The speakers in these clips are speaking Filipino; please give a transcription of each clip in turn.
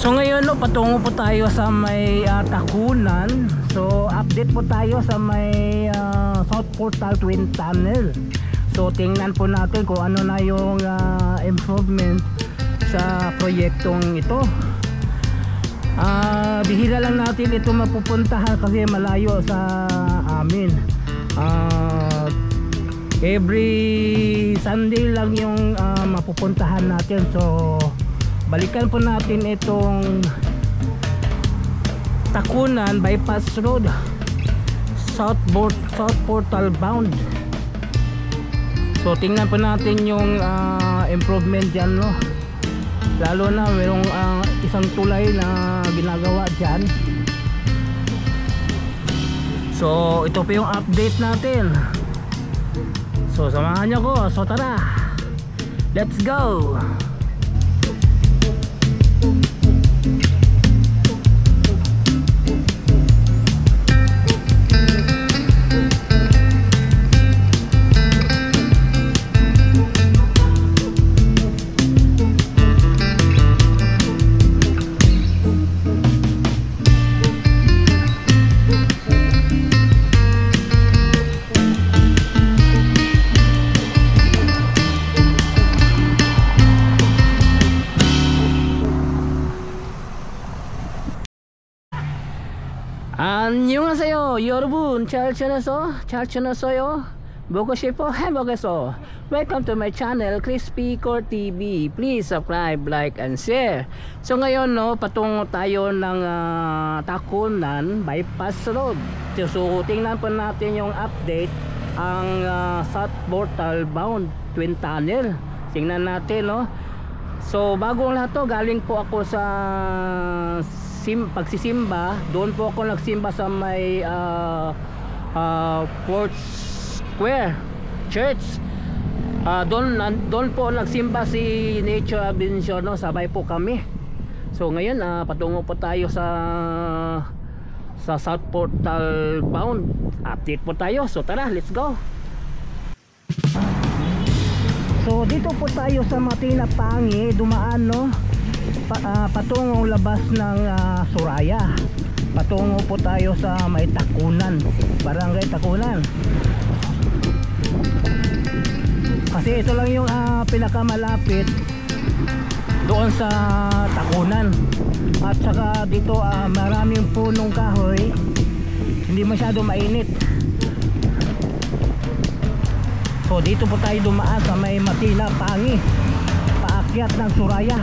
So ngayon no, patungo po tayo sa may Takunan. So update po tayo sa may South Portal Twin Tunnel. So tingnan po natin kung ano na yung improvement sa proyektong ito. Bihira lang natin ito mapupuntahan kasi malayo sa amin. Every Sunday lang yung mapupuntahan natin. So balikan po natin itong Takunan Bypass Road, South Portal bound. So tingnan po natin yung improvement dyan, no? Lalo na mayroong isang tulay na ginagawa dyan. So ito po yung update natin. So samahan nyo ko. So tara, let's go. 안녕하세요 여러분, 잘 지냈어요? 보고 싶어 행복해서. Welcome to my channel Crispy Core TV. Please subscribe, like and share. So ngayon no, patungo tayo ng Takunan Bypass Road. So tingnan po natin yung update ang South Portal bound Twin Tunnel. Tingnan natin no. So bagong lahat to, galing po ako sa pagsisimba. Doon po ako nagsimba sa may Fourth Square Church. Doon po nagsimba si Nature Adventure, no? Sabay po kami. So ngayon patungo po tayo sa South Portal bound. Update po tayo. So tara, let's go. So dito po tayo sa Matinapangi, dumaan no, patungong labas ng Suraya. Patungo po tayo sa may Takunan, Barangay Takunan. Kasi ito lang yung pinakamalapit doon sa Takunan. At saka dito maraming punong kahoy, hindi masyado mainit. So dito po tayo dumaan sa may Matinapangi, paakyat ng Suraya.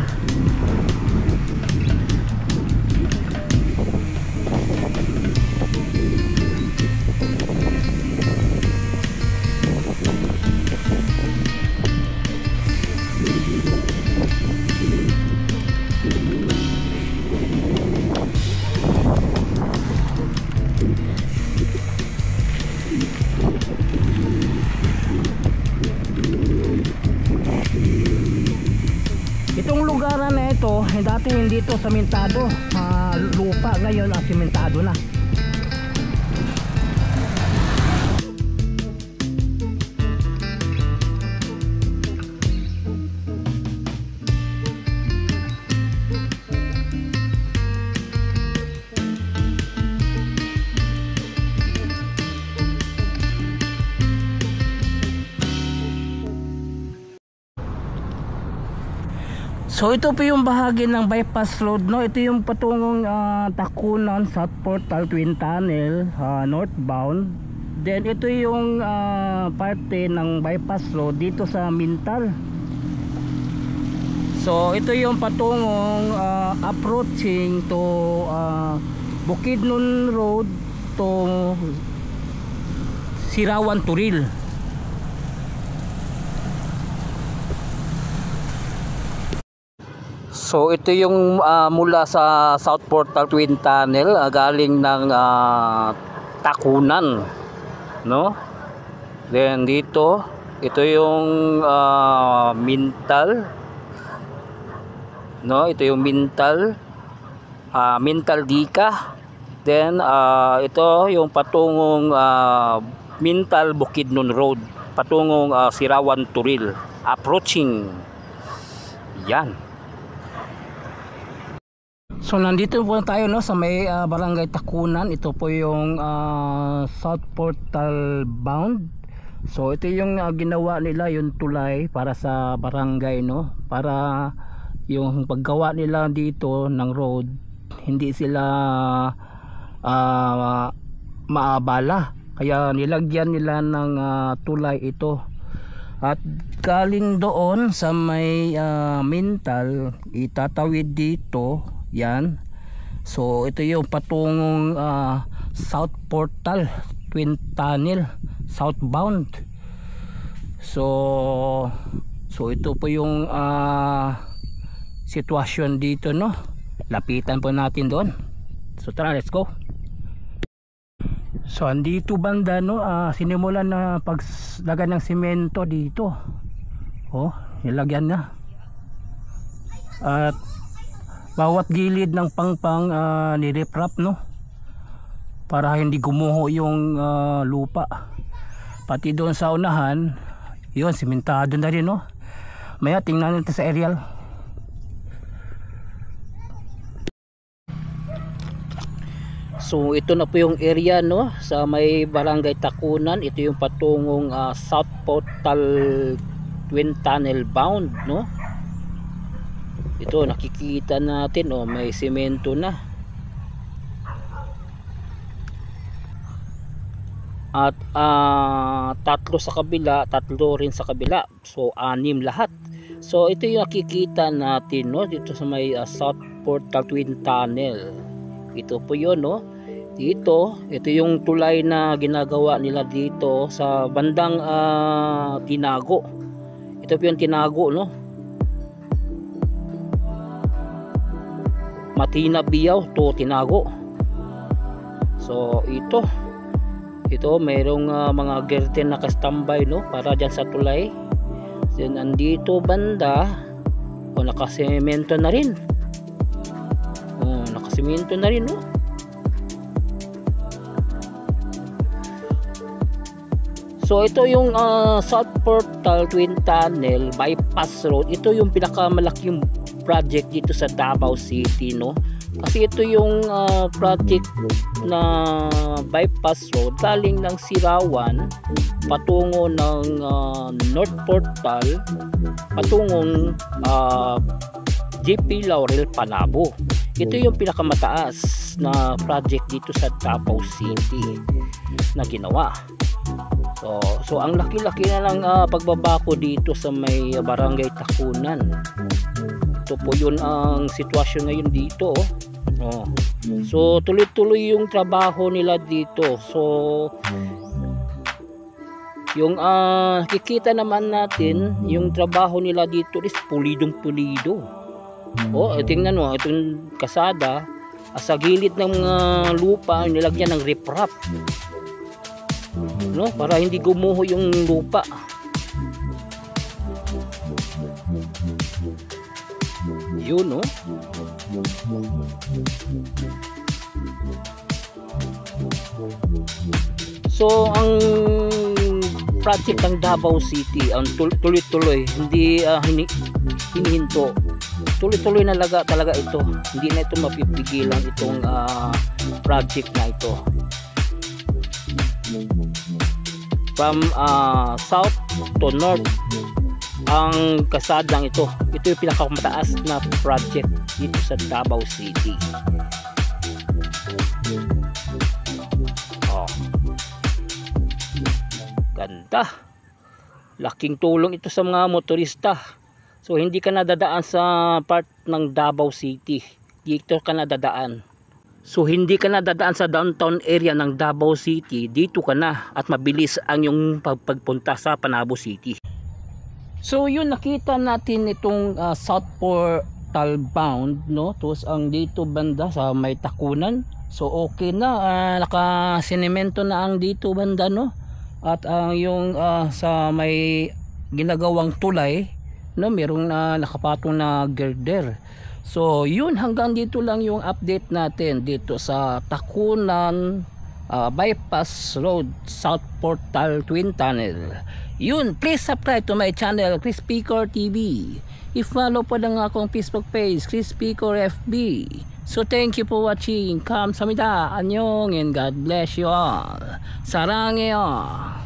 Itong lugaran na ito, dati hindi ito sementado, lupa, ngayon sementado na. So ito po yung bahagi ng bypass road, no? Ito yung patungong Takunan South Portal Twin Tunnel, northbound. Then ito yung parte ng bypass road dito sa Mintal. So ito yung patungong approaching to Bukidnon Road to Sirawan Turil. So ito yung mula sa South Portal Twin Tunnel, galing ng Takunan, no? Then dito, ito yung Mintal, no? Ito yung Mintal, Mintal Dika. Then ito yung patungong Mintal Bukidnon Road, patungong Sirawan Turil, approaching. Yan. So nandito po tayo no sa may Barangay Takunan. Ito po yung South Portal bound. So ito yung ginawa nila, yung tulay para sa barangay no, para yung paggawa nila dito ng road hindi sila maabala, kaya nilagyan nila ng tulay ito. At galing doon sa may Mintal, itatawid dito yan. So ito yung patungong South Portal Twin Tunnel southbound. So ito po yung sitwasyon dito no. Lapitan po natin doon. So tara, let's go. So andito banda no, sinimulan na paglagay ng simento dito. Oh, nilagyan na. At bawat gilid ng pangpang niriprap no, para hindi gumuho yung lupa. Pati doon sa unahan, yun, simentado na rin no. Maya tingnan natin sa aerial. So ito na po yung area no, sa may Barangay Takunan. Ito yung patungong South Portal Twin Tunnel bound no. Ito nakikita natin oh, may semento na. At tatlo sa kabila, tatlo rin sa kabila. So 6 lahat. So ito yung nakikita natin no, dito sa may South Portal Twin Tunnel. Ito po yun no. Ito yung tulay na ginagawa nila dito sa bandang Tinago. Ito po yung Tinago no. Matina Biyaw to Tinago. So ito mayroong mga girden na kastambay no, para dyan sa tulay. Then andito banda nakasemento na rin. Nakasemento na rin no. So ito yung South Portal Twin Tunnel Bypass Road. Ito yung pinakamalaking project dito sa Davao City no. Kasi ito yung project na bypass road galing ng Sirawan patungo ng North Portal patungong JP Laurel Panabo. Ito yung pinakamataas na project dito sa Davao City na ginawa. So ang laki-laki na lang pagbabako dito sa may Barangay Takunan. Ito po yun ang sitwasyon ngayon dito oh. So tuloy-tuloy yung trabaho nila dito. So yung kikita naman natin yung trabaho nila dito is pulidong pulido. Oh, tingnan mo itong kasada sa gilid ng lupa nilagyan ng riprap no, para hindi gumuho yung lupa. Yun no. So ang project ng Davao City ang tuloy-tuloy, hindi hinihinto. Tuloy-tuloy na talaga ito. Hindi na ito mapipigilan itong project na ito. From south to north ang kasadang ito yung pinakamataas na project dito sa Davao City. Ganda, laking tulong ito sa mga motorista. So hindi ka nadadaan sa part ng Davao City, dito ka nadadaan. So hindi ka nadadaan sa downtown area ng Davao City, dito ka na at mabilis ang yung pagpunta sa Panabo City. So yun, nakita natin itong South Portal bound no, tapos ang dito banda sa may Takunan. So okay na, naka-sinemento na ang dito banda no. At yung sa may ginagawang tulay no, merong nakapatong na girder. So yun, hanggang dito lang yung update natin dito sa Takunan Bypass Road South Portal Twin Tunnel. Yun, please subscribe to my channel Crispy Core TV. I-follow po lang akong Facebook page Crispy Core FB. So thank you for watching. 감사합니다. 안녕 and God bless you all. 사랑해요.